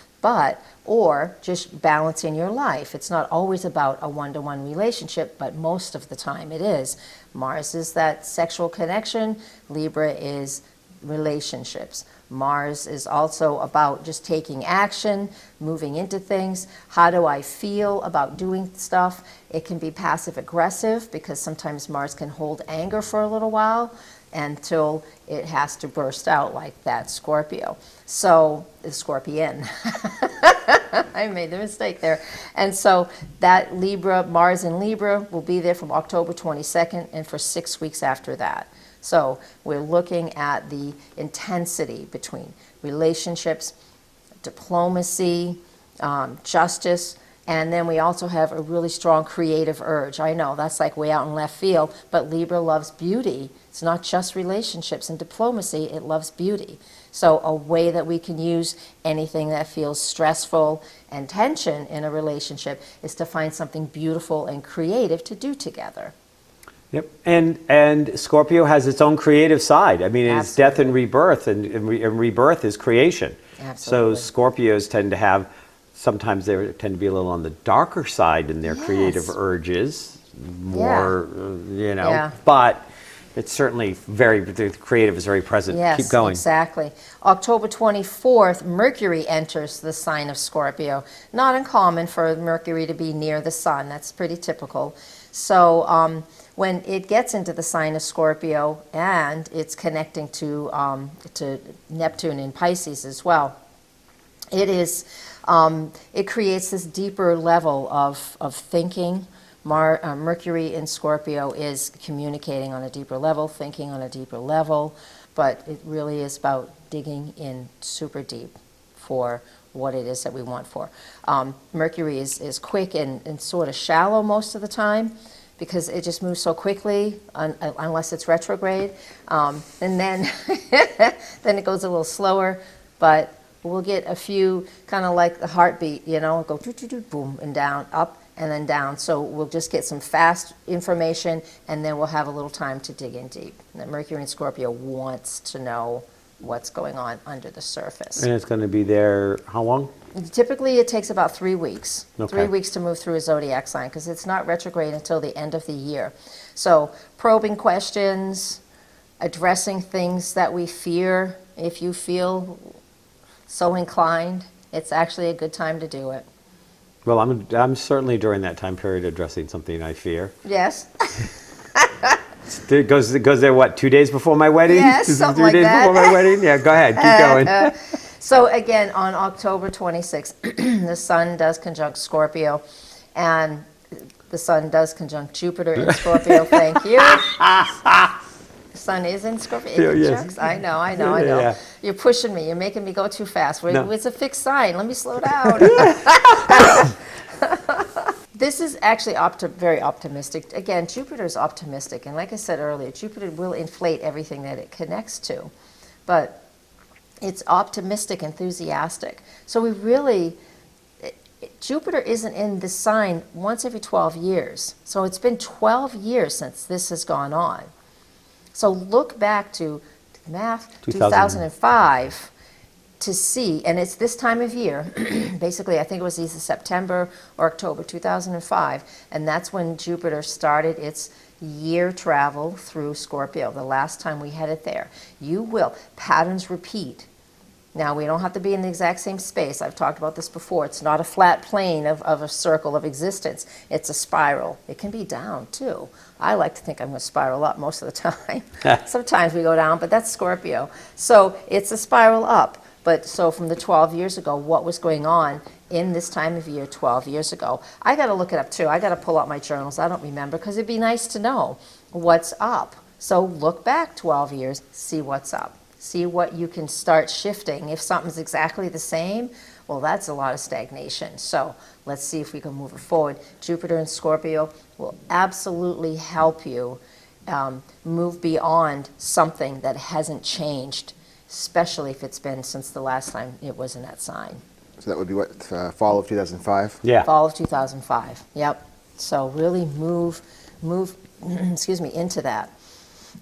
C: or just balancing your life. It's not always about a one-to-one relationship, but most of the time it is. Mars is that sexual connection. Libra is relationships. Mars is also about just taking action, moving into things. How do I feel about doing stuff? It can be passive aggressive because sometimes Mars can hold anger for a little while until it has to burst out, like that Scorpio. So, the Scorpion. I made the mistake there. And so that Libra, Mars in Libra will be there from October 22nd and for 6 weeks after that. So we're looking at the intensity between relationships, diplomacy, justice, and then we also have a really strong creative urge. I know that's like way out in left field, but Libra loves beauty. It's not just relationships and diplomacy, it loves beauty. So a way that we can use anything that feels stressful and tension in a relationship is to find something beautiful and creative to do together.
A: Yep, and Scorpio has its own creative side. I mean, it's death and rebirth, and rebirth is creation.
C: Absolutely.
A: So Scorpios tend to have, sometimes they tend to be a little on the darker side in their creative urges, more, but it's certainly the creative is very present.
C: Yes,
A: keep going.
C: Exactly. October 24th, Mercury enters the sign of Scorpio. Not uncommon for Mercury to be near the sun. That's pretty typical. So when it gets into the sign of Scorpio and it's connecting to Neptune in Pisces as well, it creates this deeper level of thinking. Mercury in Scorpio is communicating on a deeper level, thinking on a deeper level, but it really is about digging in super deep for what it is that we want for. Mercury is quick and sort of shallow most of the time because it just moves so quickly unless it's retrograde. And then, then it goes a little slower, but we'll get a few kind of like the heartbeat, go boom and down, up and then down. So we'll just get some fast information and then we'll have a little time to dig in deep. And Mercury in Scorpio wants to know what's going on under the surface.
A: And it's going to be there how long?
C: Typically it takes about 3 weeks.
A: Okay.
C: 3 weeks to move through a zodiac sign because it's not retrograde until the end of the year. So probing questions, addressing things that we fear. If you feel so inclined, it's actually a good time to do it.
A: Well, I'm certainly during that time period addressing something I fear.
C: Yes.
A: It goes there, what, 2 days before my wedding?
C: Yes, something like
A: 3 days
C: that.
A: before my wedding? Yeah, go ahead, keep going.
C: So again, on October 26th, the Sun does conjunct Scorpio, and the Sun does conjunct Jupiter in Scorpio. Thank you. The Sun is in Scorpio.
A: Yes.
C: I know.
A: Yeah.
C: You're pushing me. You're making me go too fast.
A: No.
C: It's a fixed sign. Let me slow down. This is actually very optimistic. Again, Jupiter is optimistic, and like I said earlier, Jupiter will inflate everything that it connects to, but it's optimistic, enthusiastic. So Jupiter isn't in this sign once every 12 years. So it's been 12 years since this has gone on. So look back to math, 2005 to see, and it's this time of year, basically I think it was either September or October 2005, and that's when Jupiter started its year travel through Scorpio, the last time we had it there. Patterns repeat. Now, we don't have to be in the exact same space. I've talked about this before. It's not a flat plane of a circle of existence. It's a spiral. It can be down, too. I like to think I'm going to spiral up most of the time. Sometimes we go down, but that's Scorpio. So it's a spiral up. But so from the 12 years ago, what was going on in this time of year 12 years ago. I got to look it up too. I got to pull out my journals. I don't remember because it'd be nice to know what's up. So look back 12 years, see what's up. See what you can start shifting. If something's exactly the same, well, that's a lot of stagnation. So let's see if we can move it forward. Jupiter in Scorpio will absolutely help you move beyond something that hasn't changed, especially if it's been since the last time it was in that sign.
B: So that would be what, fall of 2005?
A: Yeah.
C: Fall of 2005. Yep. So really move, excuse me, into that.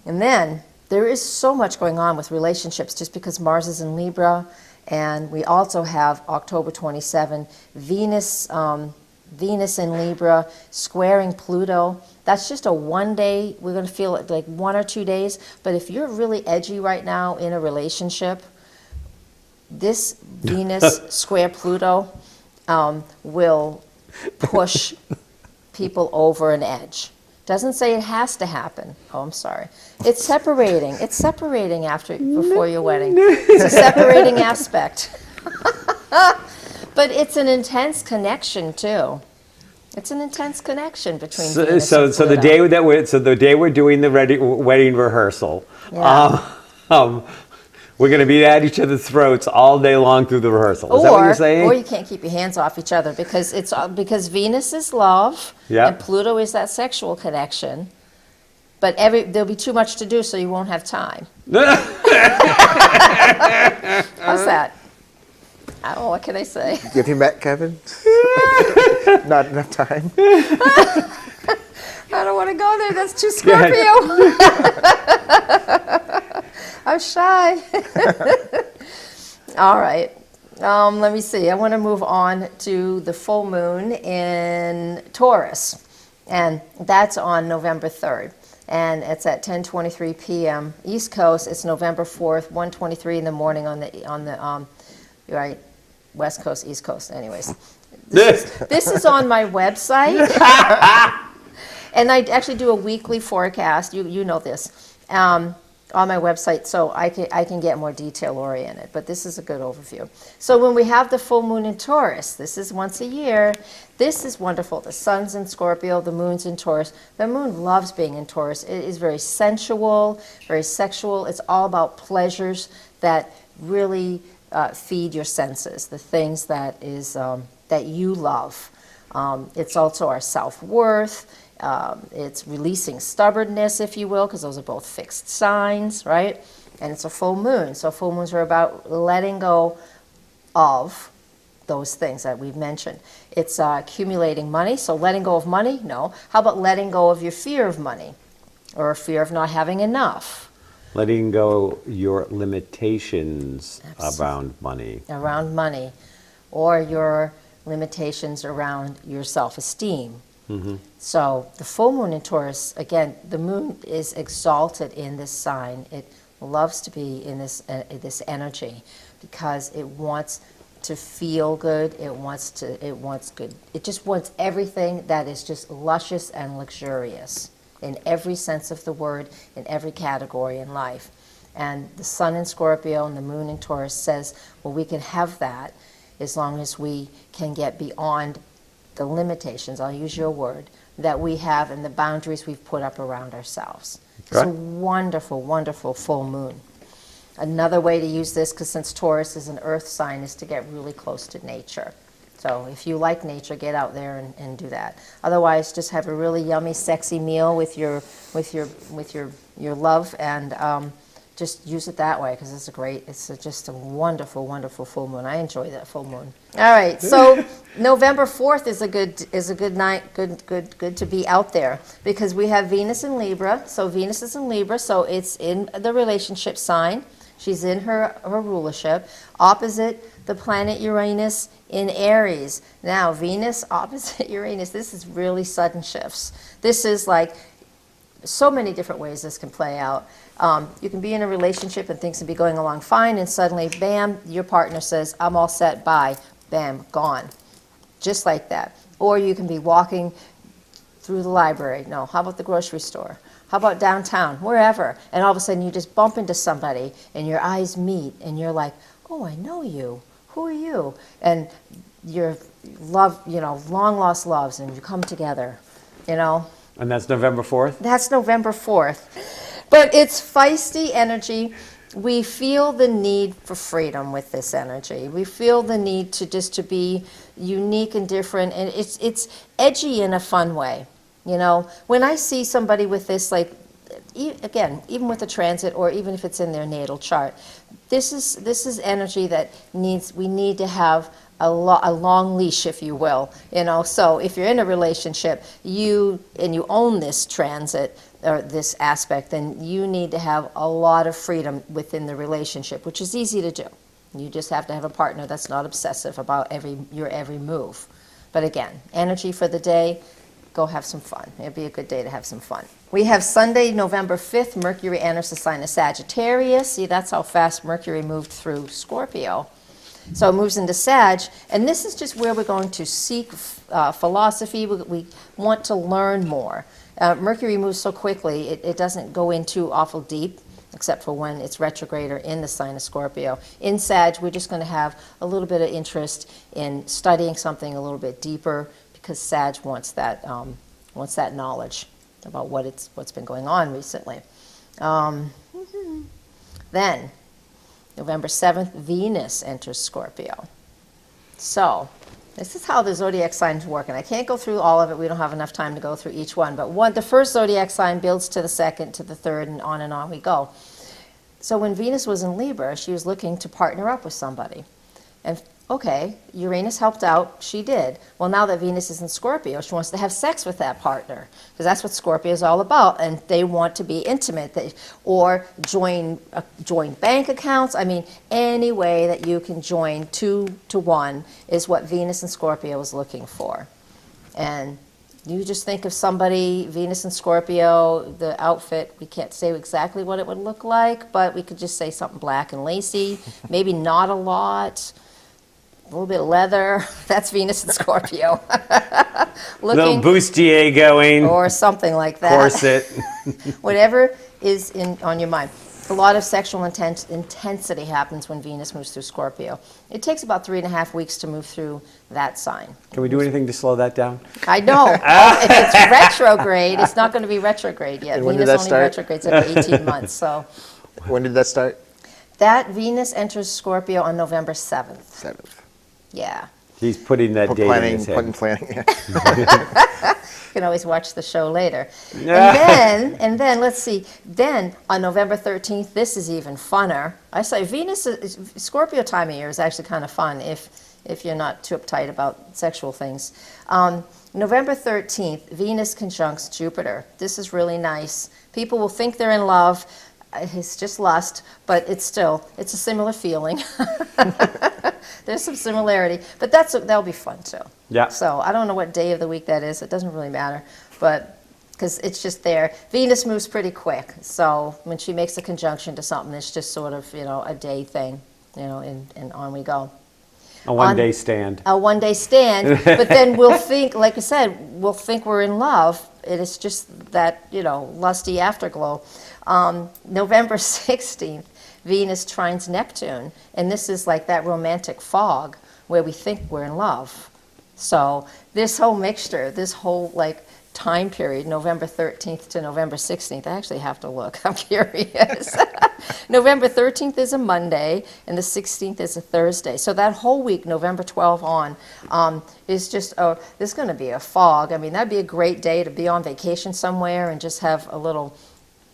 C: And then there is so much going on with relationships just because Mars is in Libra, and we also have October 27, Venus in Libra, squaring Pluto. That's just a 1 day. We're going to feel it like 1 or 2 days. But if you're really edgy right now in a relationship, this Venus square Pluto will push people over an edge. Doesn't say it has to happen. Oh, I'm sorry. It's separating. It's separating before your wedding. It's a separating aspect. But it's an intense connection too. It's an intense connection between Venus and
A: So
C: Pluto.
A: the day we're doing the wedding rehearsal,
C: Yeah.
A: we're going to be at each other's throats all day long through the rehearsal. Is that what you're saying?
C: Or you can't keep your hands off each other because Venus is love,
A: Yeah.
C: and Pluto is that sexual connection. But there'll be too much to do, so you won't have time. How's that? Oh, what can I say?
B: Have you met Kevin? Not enough time.
C: I don't want to go there. That's too Scorpio. I'm shy. All right. Let me see. I want to move on to the full moon in Taurus, and that's on November 3rd, and it's at 10:23 p.m. East Coast. It's November 4th, 1:23 in the morning on the right, West Coast, East Coast. Anyways, this is on my website, and I actually do a weekly forecast. You know this. On my website, so I can get more detail oriented, but this is a good overview. So when we have the full moon in Taurus, this is once a year. This is wonderful. The sun's in Scorpio, the moon's in Taurus. The moon loves being in Taurus. It is very sensual, very sexual. It's all about pleasures that really feed your senses, the things that you love. It's also our self-worth. It's releasing stubbornness, if you will, because those are both fixed signs, right? And it's a full moon. So full moons are about letting go of those things that we've mentioned. It's accumulating money. So letting go of money? No. How about letting go of your fear of money or a fear of not having enough?
A: Letting go your limitations around money.
C: Around money, or your limitations around your self-esteem. Mm-hmm. So the full moon in Taurus, again, the moon is exalted in this sign. It loves to be in this energy because it wants to feel good. It wants good. It just wants everything that is just luscious and luxurious in every sense of the word, in every category in life. And the sun in Scorpio and the moon in Taurus says, well, we can have that as long as we can get beyond the limitations, I'll use your word, that we have and the boundaries we've put up around ourselves. It's a wonderful, wonderful full moon. Another way to use this, because since Taurus is an earth sign, is to get really close to nature. So if you like nature, get out there and do that. Otherwise, just have a really yummy, sexy meal with your love, and just use it that way, because it's just a wonderful, wonderful full moon. I enjoy that full moon. All right, so November 4th is a good night, good to be out there, because we have Venus in Libra. So Venus is in Libra, so it's in the relationship sign. She's in her rulership, opposite the planet Uranus in Aries. Now, Venus opposite Uranus, this is really sudden shifts. This is like so many different ways this can play out. You can be in a relationship and things can be going along fine, and suddenly, bam, your partner says, I'm all set, bye, bam, gone. Just like that. Or you can be walking through the library. No, how about the grocery store? How about downtown? Wherever. And all of a sudden you just bump into somebody and your eyes meet and you're like, oh, I know you. who are you? And your love, long lost loves, and you come together,
A: And that's November 4th?
C: That's November 4th. But it's feisty energy. We feel the need for freedom with this energy. We feel the need to be unique and different, and it's edgy in a fun way. When I see somebody with this, like, again, even with a transit, or even if it's in their natal chart, this is energy that we need to have a long leash, if you will. So if you're in a relationship, you own this transit or this aspect, then you need to have a lot of freedom within the relationship, which is easy to do. You just have to have a partner that's not obsessive about your every move. But again, energy for the day, go have some fun. It'd be a good day to have some fun. We have Sunday, November 5th, Mercury enters the sign of Sagittarius. See, that's how fast Mercury moved through Scorpio. So it moves into Sag, and this is just where we're going to seek philosophy. We want to learn more. Mercury moves so quickly, it doesn't go in too awful deep, except for when it's retrograde or in the sign of Scorpio. In Sag, we're just going to have a little bit of interest in studying something a little bit deeper, because Sag wants that knowledge about what's been going on recently. Then, November 7th, Venus enters Scorpio. So, this is how the zodiac signs work, and I can't go through all of it. We don't have enough time to go through each one. But the first zodiac sign builds to the second, to the third, and on we go. So when Venus was in Libra, she was looking to partner up with somebody. And okay, Uranus helped out, she did. Well, now that Venus is in Scorpio, she wants to have sex with that partner, because that's what Scorpio is all about, and they want to be intimate, or join bank accounts. I mean, any way that you can join 2 to 1 is what Venus and Scorpio is looking for. And you just think of somebody, Venus and Scorpio, the outfit, we can't say exactly what it would look like, but we could just say something black and lacy, maybe not a lot. A little bit of leather. That's Venus and Scorpio.
A: Little bustier going.
C: Or something like that.
A: Corset.
C: Whatever is on your mind. A lot of sexual intensity happens when Venus moves through Scorpio. It takes about 3.5 weeks to move through that sign.
A: Can we do anything to slow that down?
C: I know. If it's retrograde, it's not going to be retrograde yet.
B: And when
C: Venus
B: did that
C: only
B: start?
C: retrogrades every 18 months. So
B: When did that start?
C: that Venus enters Scorpio on November 7th.
B: 7th.
C: Yeah.
A: He's putting that date in his head.
B: Planning. Yeah.
C: You can always watch the show later. And then let's see. Then on November 13th, this is even funner. I say Scorpio time of year is actually kind of fun if you're not too uptight about sexual things. November 13th, Venus conjuncts Jupiter. This is really nice. People will think they're in love. It's just lust, but it's a similar feeling. There's some similarity, but that'll be fun too.
A: Yeah.
C: So I don't know what day of the week that is. It doesn't really matter, but because it's just there. Venus moves pretty quick, so when she makes a conjunction to something, it's just sort of a day thing, and on we go.
A: A one-day stand.
C: A one-day stand, but then we'll think, like I said, we'll think we're in love. It is just that lusty afterglow. November 16th, Venus trines Neptune, and this is like that romantic fog where we think we're in love. So this whole mixture, this whole time period, November 13th to November 16th, I actually have to look, I'm curious. November 13th is a Monday, and the 16th is a Thursday. So that whole week, November 12th on, is just, there's going to be a fog. I mean, that'd be a great day to be on vacation somewhere and just have a little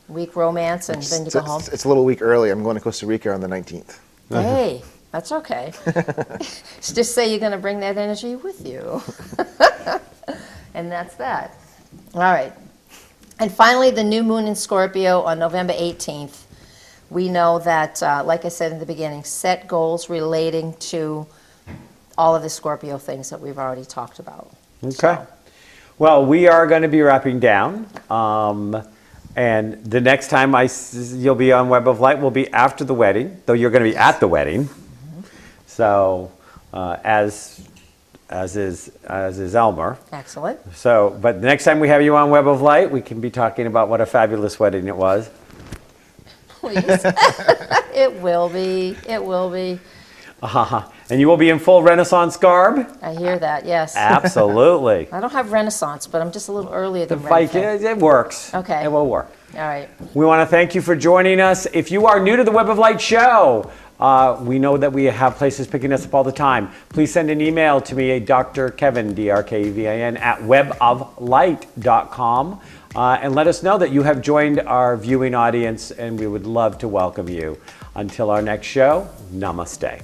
C: week romance, and then you go home.
B: It's a little week early. I'm going to Costa Rica on the 19th.
C: Hey, that's okay. Just say you're going to bring that energy with you. And that's that. All right. And finally, the new moon in Scorpio on November 18th. We know that, like I said in the beginning, set goals relating to all of the Scorpio things that we've already talked about.
A: Okay.
C: So.
A: Well, we are going to be wrapping down. And the next time you'll be on Web of Light will be after the wedding, though you're going to be at the wedding. Mm-hmm. So, as is Elmer.
C: Excellent.
A: So, but the next time we have you on Web of Light, we can be talking about what a fabulous wedding it was.
C: Please. It will be. It will be.
A: And you will be in full Renaissance garb?
C: I hear that, yes.
A: Absolutely.
C: I don't have Renaissance, but I'm just a little earlier than
A: Fight,
C: Renaissance.
A: it works.
C: Okay.
A: It will work.
C: All right.
A: We want to thank you for joining us. If you are new to the Web of Light show, we know that we have places picking us up all the time. Please send an email to me, Dr. Kevin, D-R-K-E-V-I-N, at weboflight.com. And let us know that you have joined our viewing audience, and we would love to welcome you. Until our next show, namaste.